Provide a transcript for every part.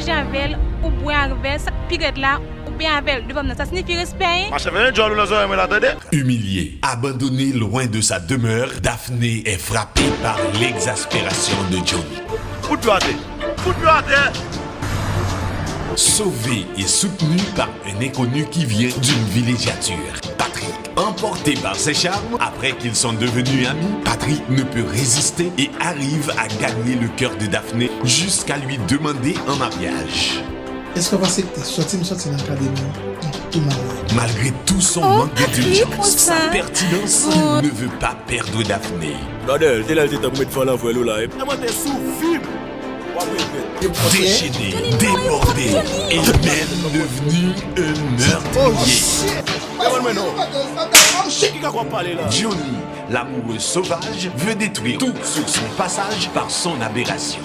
manger avec elle, ou boire avec elle, ça pirate là, ou bien avec elle. Devant nous, ça signifie respect. Humiliée, abandonnée loin de sa demeure, Daphné est frappée par l'exaspération de Johnny. Sauvée et soutenue par un inconnu qui vient d'une villégiature, Patrick, emporté par ses charmes, après qu'ils sont devenus amis, Patrick ne peut résister et arrive à gagner le cœur de Daphné jusqu'à lui demander en mariage. Est-ce qu'on va sortir dans l'académie? Tout mal. Malgré tout son manque d'intelligence, sa pertinence, il ne veut pas perdre Daphné. Déchaîné, débordé et même devenu un meurtrier. Johnny, l'amoureux sauvage, veut détruire tout sur son passage par son aberration.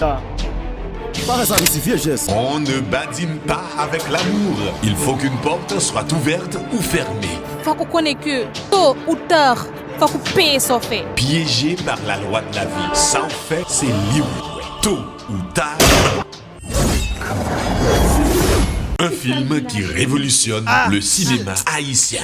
On ne badine pas avec l'amour. Il faut qu'une porte soit ouverte ou fermée. Faut qu'on connaisse que tôt ou tard, faut qu'on paye son fait. Piégé par la loi de la vie, sans fait, c'est libre. Tôt ou tard. Un film qui révolutionne le cinéma haïtien.